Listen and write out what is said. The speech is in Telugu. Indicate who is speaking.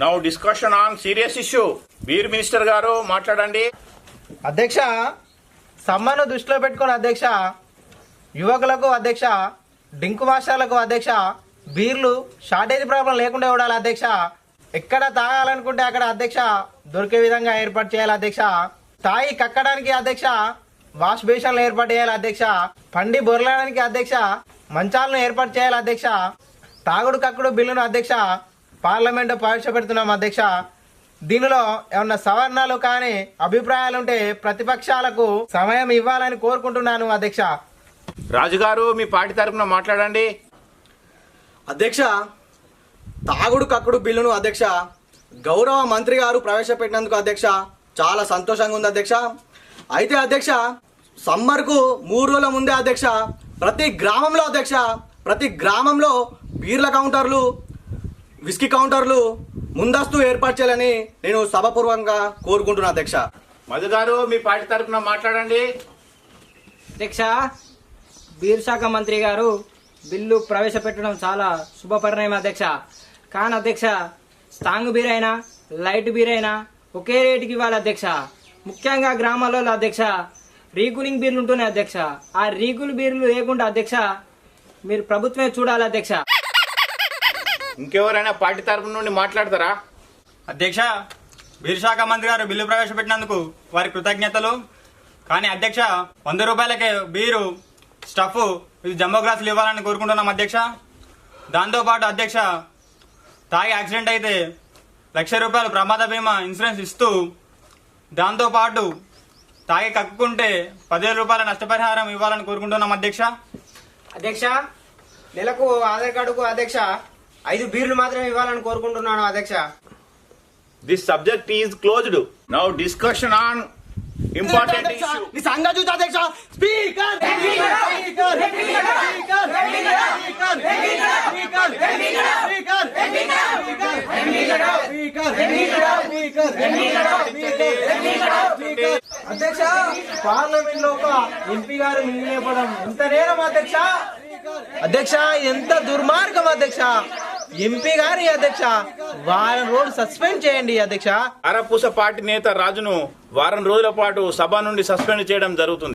Speaker 1: Now discussion on serious issue. Beer minister గారు మాట్లాడండి.
Speaker 2: అధ్యక్ష, సమ్మను దృష్టిలో పెట్టుకుని అధ్యక్ష, యువకులకు అధ్యక్ష, డింకు మాస్టర్లకు అధ్యక్ష, బీర్లు షార్టేజ్ ప్రాబ్లం లేకుండా ఉండాలి అధ్యక్ష. ఎక్కడ తాగాలనుకుంటే అక్కడ అధ్యక్ష దొరికే విధంగా ఏర్పాటు చేయాలి అధ్యక్ష. తాగి కక్కడానికి అధ్యక్ష వాష్ బేషన్లు ఏర్పాటు చేయాలి అధ్యక్ష. పండి బొరలడానికి అధ్యక్ష మంచాలను ఏర్పాటు చేయాలి అధ్యక్ష. తాగుడు కక్కుడు బిల్లును అధ్యక్ష పార్లమెంట్ ప్రవేశపెడుతున్నాం అధ్యక్ష. దీనిలో ఏమన్నా సవరణలు కానీ అభిప్రాయాలుంటే ప్రతిపక్షాలకు సమయం ఇవ్వాలని కోరుకుంటున్నాను అధ్యక్ష.
Speaker 1: రాజుగారు మీ పార్టీ తరఫున మాట్లాడండి.
Speaker 3: అధ్యక్ష, తాగుడు కక్కుడు బిల్లును అధ్యక్ష గౌరవ మంత్రి గారు ప్రవేశపెట్టినందుకు అధ్యక్ష చాలా సంతోషంగా ఉంది అధ్యక్ష. అయితే అధ్యక్ష, సమ్మర్కు 3 రోజుల ముందే అధ్యక్ష ప్రతి గ్రామంలో బీర్ల కౌంటర్లు, విస్కీ కౌంటర్లు ముందస్తు ఏర్పాటు చేయాలని నేను సభాపూర్వకంగా కోరుకుంటున్నా అధ్యక్ష.
Speaker 1: మధు గారు మీ పార్టీ తరఫున మాట్లాడండి.
Speaker 4: అధ్యక్ష, బీర్ శాఖ మంత్రి గారు బిల్లు ప్రవేశపెట్టడం చాలా శుభపరిణామం అధ్యక్ష. కానీ అధ్యక్ష, స్ట్రాంగ్ బీర్ అయినా లైట్ బీర్ అయినా ఒకే రేటుకి ఇవ్వాలి అధ్యక్ష. ముఖ్యంగా గ్రామాలలో అధ్యక్ష రీకూలింగ్ బీర్లు ఉంటున్నాయి అధ్యక్ష. ఆ రీకూల్ బీర్లు లేకుండా అధ్యక్ష మీరు ప్రభుత్వమే చూడాలి అధ్యక్ష.
Speaker 1: ఇంకెవరైనా పార్టీ తరఫున నుండి మాట్లాడతారా?
Speaker 5: అధ్యక్ష, బీర్ శాఖ మంత్రి గారు బిల్లు ప్రవేశపెట్టినందుకు వారి కృతజ్ఞతలు. కానీ అధ్యక్ష, 100 రూపాయలకే బీరు స్టఫ్ ఇది జంబో గ్లాసులు ఇవ్వాలని కోరుకుంటున్నాం అధ్యక్ష. దాంతోపాటు అధ్యక్ష, తాగి యాక్సిడెంట్ అయితే 1,00,000 రూపాయలు ప్రమాద బీమా ఇన్సూరెన్స్ ఇస్తూ, దాంతోపాటు తాగి కక్కుకుంటే 10,000 రూపాయల నష్టపరిహారం ఇవ్వాలని కోరుకుంటున్నాం అధ్యక్ష.
Speaker 2: అధ్యక్ష, నెలకు ఆధార్ కార్డుకు అధ్యక్ష 5 బీర్లు మాత్రమే ఇవ్వాలని కోరుకుంటున్నాను అధ్యక్ష.
Speaker 1: This subject is closed. Now discussion on important issue.
Speaker 3: నీ సంగతి చూద్దా అధ్యక్ష. స్పీకర్
Speaker 2: అధ్యక్ష, పార్లమెంట్ లో ఒక ఎంపీ గారు మిగిలిపోవడం ఎంత నేరం అధ్యక్ష. అధ్యక్ష, ఎంత దుర్మార్గం అధ్యక్ష. ఎంపీ గారి అధ్యక్ష వారం రోజులు సస్పెండ్ చేయండి అధ్యక్ష.
Speaker 1: అరపూస పార్టీ నేత రాజును వారం రోజుల పాటు సభ నుండి సస్పెండ్ చేయడం జరుగుతుంది.